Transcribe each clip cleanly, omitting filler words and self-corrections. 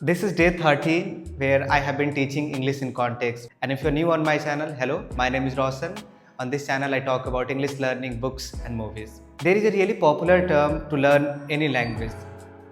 This is day 13 where I have been teaching English in context. And if you're new on my channel, hello, my name is Roshan. On this channel, I talk about English learning, books, and movies. There is a really popular term to learn any language,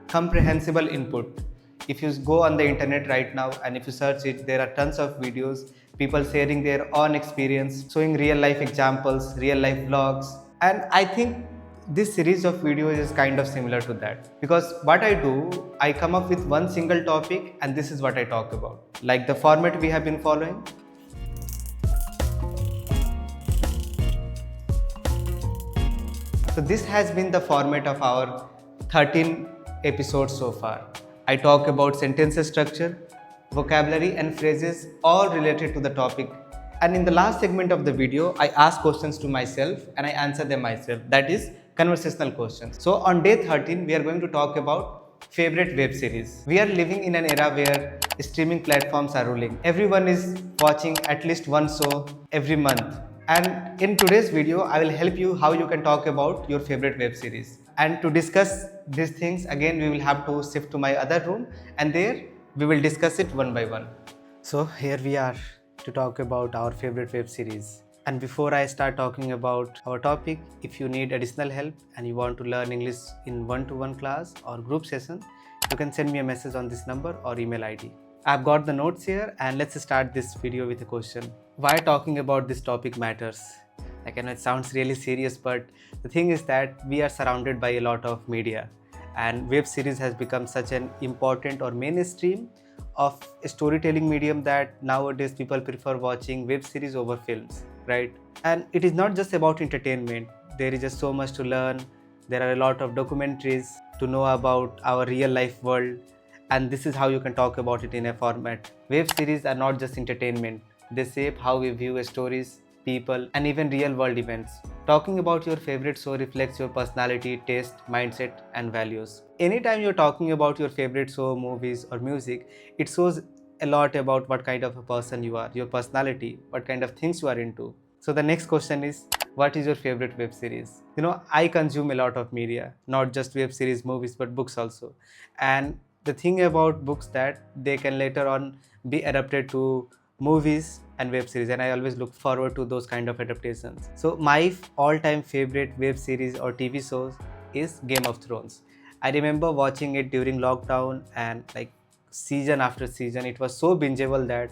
comprehensible input. If you go on the internet right now and if you search it, there are tons of videos, people sharing their own experience, showing real life examples, real life vlogs. And I think this series of videos is kind of similar to that because what I do, I come up with one single topic and this is what I talk about. Like the format we have been following. So this has been the format of our 13 episodes so far. I talk about sentence structure, vocabulary and phrases all related to the topic. And in the last segment of the video, I ask questions to myself and I answer them myself. That is conversational questions. So on day 13, we are going to talk about favorite web series. We are living in an era where streaming platforms are ruling. Everyone is watching at least one show every month. And in today's video, I will help you how you can talk about your favorite web series. And to discuss these things, again, we will have to shift to my other room and there we will discuss it one by one. So here we are to talk about our favorite web series. And before I start talking about our topic, if you need additional help and you want to learn English in one-to-one class or group session, you can send me a message on this number or email ID. I've got the notes here and let's start this video with a question. Why talking about this topic matters? Like I know it sounds really serious, but the thing is that we are surrounded by a lot of media and web series has become such an important or mainstream of a storytelling medium that nowadays people prefer watching web series over films, right? And it is not just about entertainment. There is just so much to learn. There are a lot of documentaries to know about our real life world, and this is how you can talk about it in a format. Web series are not just entertainment. They shape how we view stories, people, and even real world events. Talking about your favorite show reflects your personality, taste, mindset, and values. Anytime you're talking about your favorite show, movies, or music, it shows a lot about what kind of a person you are, your personality, what kind of things you are into. So the next question is, what is your favorite web series? You know, I consume a lot of media, not just web series, movies, but books also. And the thing about books that they can later on be adapted to movies and web series, and I always look forward to those kind of adaptations. So my all-time favorite web series or TV shows is Game of Thrones. I remember watching it during lockdown and like season after season. It was so bingeable that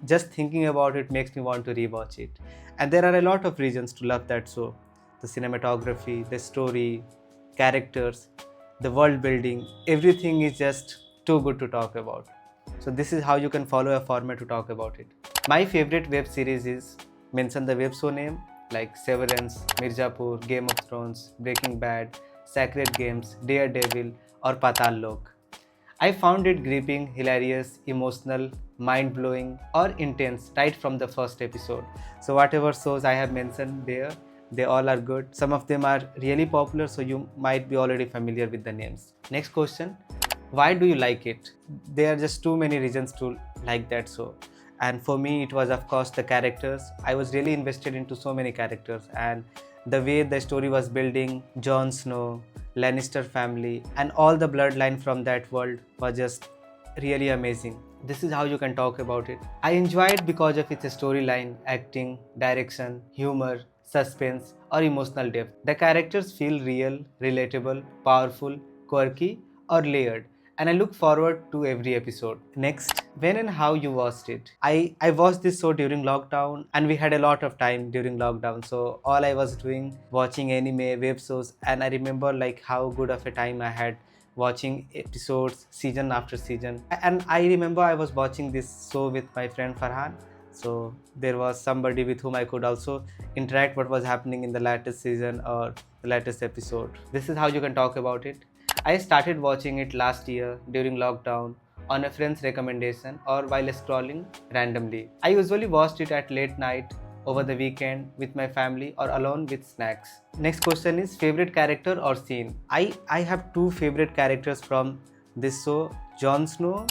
just thinking about it makes me want to rewatch it. And there are a lot of reasons to love that show. The cinematography, the story, characters, the world building, everything is just too good to talk about. So this is how you can follow a format to talk about it. My favorite web series is, mention the web show name, like Severance, Mirzapur, Game of Thrones, Breaking Bad, Sacred Games, Daredevil, or Patal Lok. I found it gripping, hilarious, emotional, mind-blowing, or intense right from the first episode. So whatever shows I have mentioned there, they all are good. Some of them are really popular, so you might be already familiar with the names. Next question, why do you like it? There are just too many reasons to like that show. And for me, it was of course the characters. I was really invested into so many characters and the way the story was building, Jon Snow, Lannister family, and all the bloodline from that world was just really amazing. This is how you can talk about it. I enjoy it because of its storyline, acting, direction, humor, suspense, or emotional depth. The characters feel real, relatable, powerful, quirky, or layered, and I look forward to every episode. Next, when and how you watched it. I watched this show during lockdown and we had a lot of time during lockdown. So all I was doing, watching anime, web shows, and I remember like how good of a time I had watching episodes season after season. And I remember I was watching this show with my friend Farhan. So there was somebody with whom I could also interact what was happening in the latest season or the latest episode. This is how you can talk about it. I started watching it last year during lockdown on a friend's recommendation or while scrolling randomly. I usually watched it at late night, over the weekend, with my family or alone with snacks. Next question is favorite character or scene. I have two favorite characters from this show, Jon Snow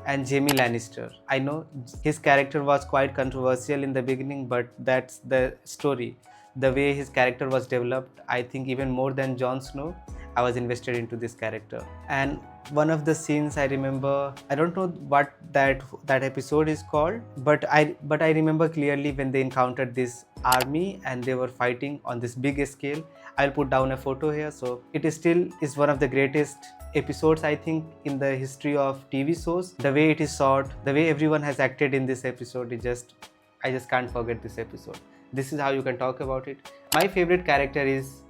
and Jaime Lannister. I know his character was quite controversial in the beginning, but that's the story. The way his character was developed, I think even more than Jon Snow. I was invested into this character. And one of the scenes I remember, I don't know what that episode is called, but I remember clearly when they encountered this army and they were fighting on this big scale. I'll put down a photo here. So it is still is one of the greatest episodes, I think, in the history of TV shows. The way it is shot, the way everyone has acted in this episode, I just can't forget this episode. This is how you can talk about it. My favorite character is,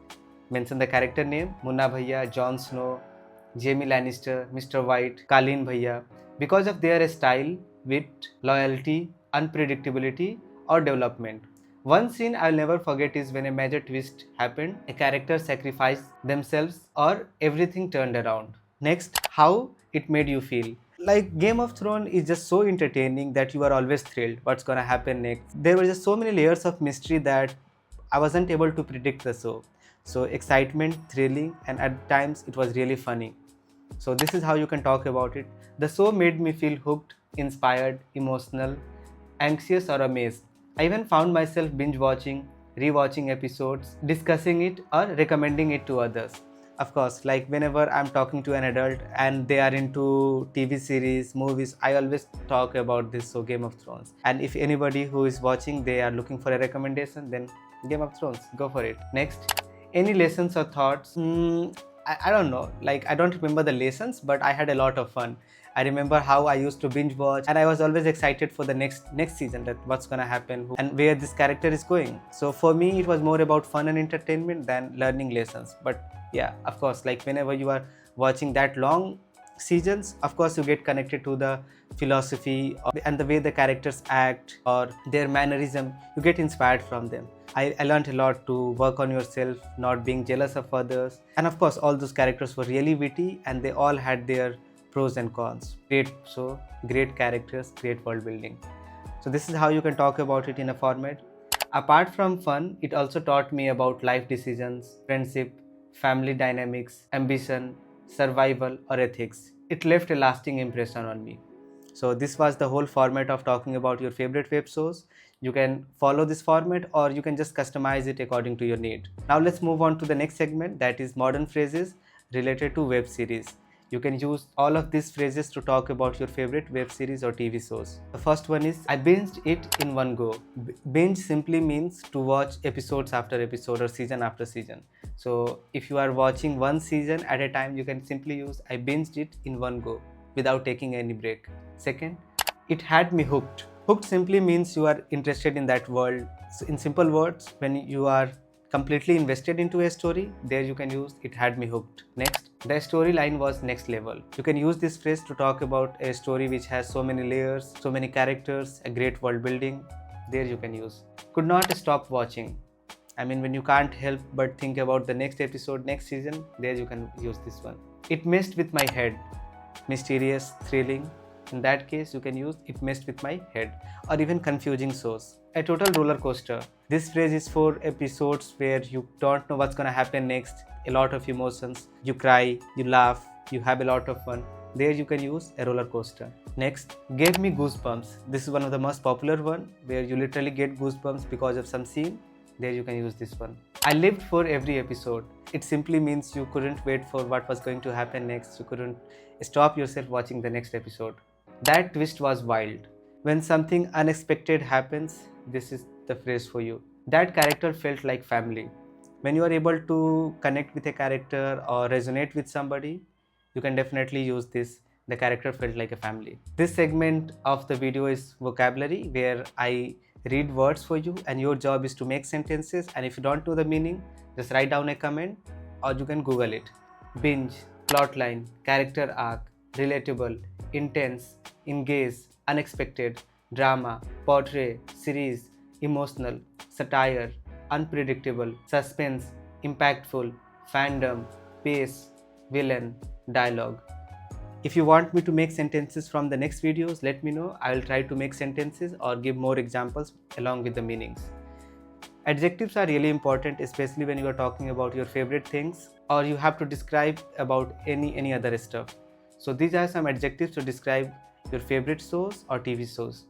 mention the character name, Munna Bhaiya, Jon Snow, Jaime Lannister, Mr. White, Kalin Bhaiya, because of their style, wit, loyalty, unpredictability, or development. One scene I'll never forget is when a major twist happened, a character sacrificed themselves, or everything turned around. Next, how it made you feel. Like Game of Thrones is just so entertaining that you are always thrilled what's gonna happen next. There were just so many layers of mystery that I wasn't able to predict the show. So excitement, thrilling, and at times it was really funny. So this is how you can talk about it. The show made me feel hooked, inspired, emotional, anxious, or amazed. I even found myself binge watching, rewatching episodes, discussing it, or recommending it to others. Of course, like whenever I'm talking to an adult and they are into TV series, movies, I always talk about this, so Game of Thrones. And if anybody who is watching, they are looking for a recommendation, then Game of Thrones, go for it. Next, any lessons or thoughts? I don't know, like I don't remember the lessons, but I had a lot of fun. I remember how I used to binge watch, and I was always excited for the next season, that what's gonna happen and where this character is going. So for me, it was more about fun and entertainment than learning lessons. But yeah, of course, like whenever you are watching that long seasons, of course you get connected to the philosophy and the way the characters act or their mannerism. You get inspired from them. I learned a lot to work on yourself, not being jealous of others. And of course, all those characters were really witty and they all had their pros and cons. Great show, great characters, great world building. So this is how you can talk about it in a format. Apart from fun, it also taught me about life decisions, friendship, family dynamics, ambition, survival, or ethics. It left a lasting impression on me. So this was the whole format of talking about your favorite web shows. You can follow this format or you can just customize it according to your need. Now let's move on to the next segment, that is modern phrases related to web series. You can use all of these phrases to talk about your favorite web series or TV shows. The first one is, I binged it in one go. Binge simply means to watch episodes after episode or season after season. So if you are watching one season at a time, you can simply use I binged it in one go without taking any break. Second, it had me hooked. Hooked simply means you are interested in that world. So in simple words, when you are completely invested into a story, there you can use it had me hooked. Next, the storyline was next level. You can use this phrase to talk about a story which has so many layers, so many characters, a great world building. There you can use. Could not stop watching. I mean, when you can't help but think about the next episode, next season, there you can use this one. It messed with my head. Mysterious, thrilling. In that case, you can use it messed with my head, or even confusing shows. A total roller coaster. This phrase is for episodes where you don't know what's gonna happen next. A lot of emotions. You cry, you laugh, you have a lot of fun. There you can use a roller coaster. Next, gave me goosebumps. This is one of the most popular one where you literally get goosebumps because of some scene. There you can use this one. I lived for every episode. It simply means you couldn't wait for what was going to happen next. You couldn't stop yourself watching the next episode. That twist was wild. When something unexpected happens, this is the phrase for you. That character felt like family. When you are able to connect with a character or resonate with somebody, you can definitely use this. The character felt like a family. This segment of the video is vocabulary, where I read words for you and your job is to make sentences, and if you don't know the meaning, just write down a comment or you can Google it. Binge, plotline, character arc, relatable, intense, engage, unexpected, drama, portray, series, emotional, satire, unpredictable, suspense, impactful, fandom, pace, villain, dialogue. If you want me to make sentences from the next videos, let me know. I will try to make sentences or give more examples along with the meanings. Adjectives are really important, especially when you are talking about your favorite things or you have to describe about any other stuff. So these are some adjectives to describe your favorite shows or TV shows.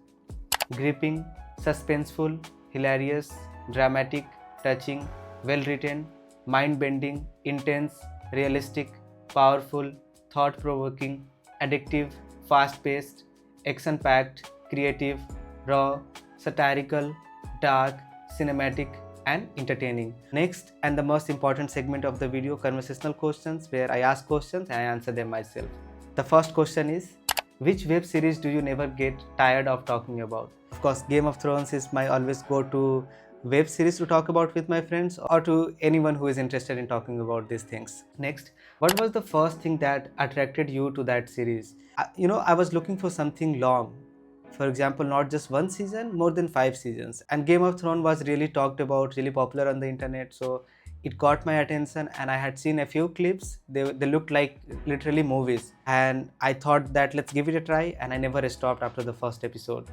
Gripping, suspenseful, hilarious, dramatic, touching, well written, mind-bending, intense, realistic, powerful, thought-provoking, addictive, fast-paced, action-packed, creative, raw, satirical, dark, cinematic, and entertaining. Next, and the most important segment of the video, conversational questions, where I ask questions and I answer them myself. The first question is, which web series do you never get tired of talking about? Of course, Game of Thrones is my always go-to web series to talk about with my friends or to anyone who is interested in talking about these things. Next, what was the first thing that attracted you to that series? I was looking for something long. For example, not just one season, more than 5 seasons. And Game of Thrones was really talked about, really popular on the internet. So it caught my attention and I had seen a few clips. They looked like literally movies. And I thought that let's give it a try, and I never stopped after the first episode.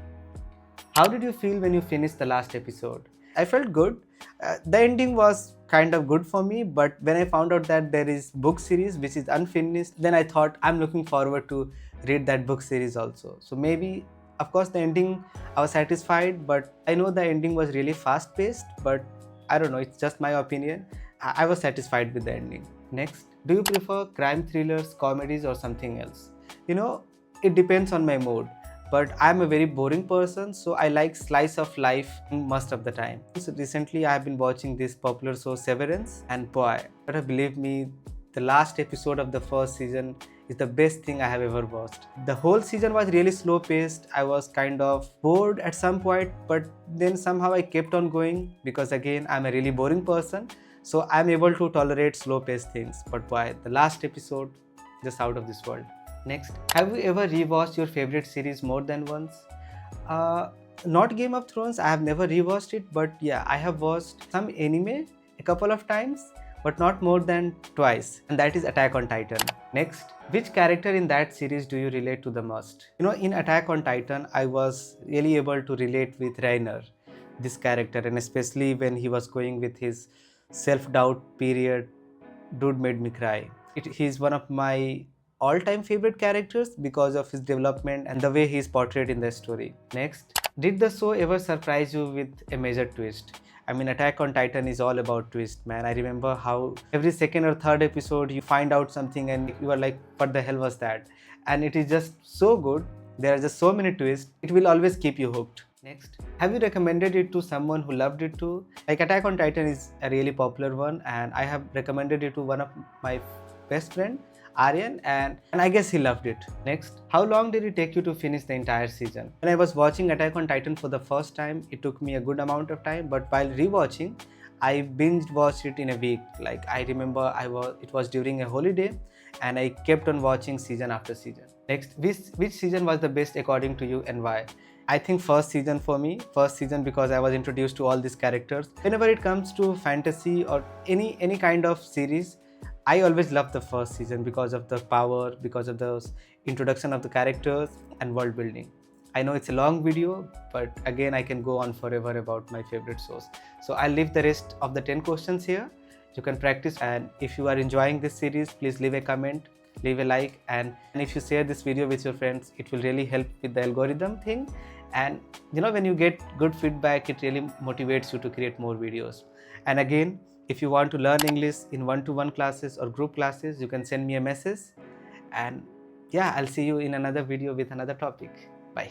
How did you feel when you finished the last episode? I felt good. The ending was kind of good for me, but when I found out that there is book series which is unfinished, then I thought I'm looking forward to read that book series also. So maybe, of course, the ending I was satisfied, but I know the ending was really fast paced, but I don't know, it's just my opinion. I was satisfied with the ending. Next, do you prefer crime thrillers, comedies, or something else? It depends on my mood, but I'm a very boring person, so I like slice of life most of the time. So recently I have been watching this popular show Severance, and boy, better believe me, the last episode of the first season is the best thing I have ever watched. The whole season was really slow paced. I was kind of bored at some point, but then somehow I kept on going because again, I'm a really boring person. So I'm able to tolerate slow paced things. But boy, the last episode, just out of this world. Next, have you ever rewatched your favorite series more than once? Not Game of Thrones, I have never rewatched it, but yeah, I have watched some anime a couple of times, but not more than twice, and that is Attack on Titan. Next, which character in that series do you relate to the most? In Attack on Titan, I was really able to relate with Reiner, this character, and especially when he was going with his self-doubt period, dude made me cry. He's one of my all-time favorite characters because of his development and the way he is portrayed in the story. Next, did the show ever surprise you with a major twist? I mean, Attack on Titan is all about twist, man. I remember how every second or third episode you find out something and you are like, what the hell was that? And it is just so good. There are just so many twists. It will always keep you hooked. Next, have you recommended it to someone who loved it too? Like Attack on Titan is a really popular one, and I have recommended it to one of my best friend, Aryan, and I guess he loved it. Next, how long did it take you to finish the entire season? When I was watching Attack on Titan for the first time, it took me a good amount of time, but while rewatching, I binge watched it in a week. Like I remember it was during a holiday and I kept on watching season after season. Next, which season was the best according to you and why? I think first season for me. First season because I was introduced to all these characters. Whenever it comes to fantasy or any kind of series, I always love the first season because of the power, because of the introduction of the characters and world building. I know it's a long video, but again, I can go on forever about my favorite shows. So I'll leave the rest of the 10 questions here. You can practice, and if you are enjoying this series, please leave a comment, leave a like, and if you share this video with your friends, it will really help with the algorithm thing. And when you get good feedback, it really motivates you to create more videos. And again, if you want to learn English in one-to-one classes or group classes, you can send me a message. And yeah, I'll see you in another video with another topic. Bye.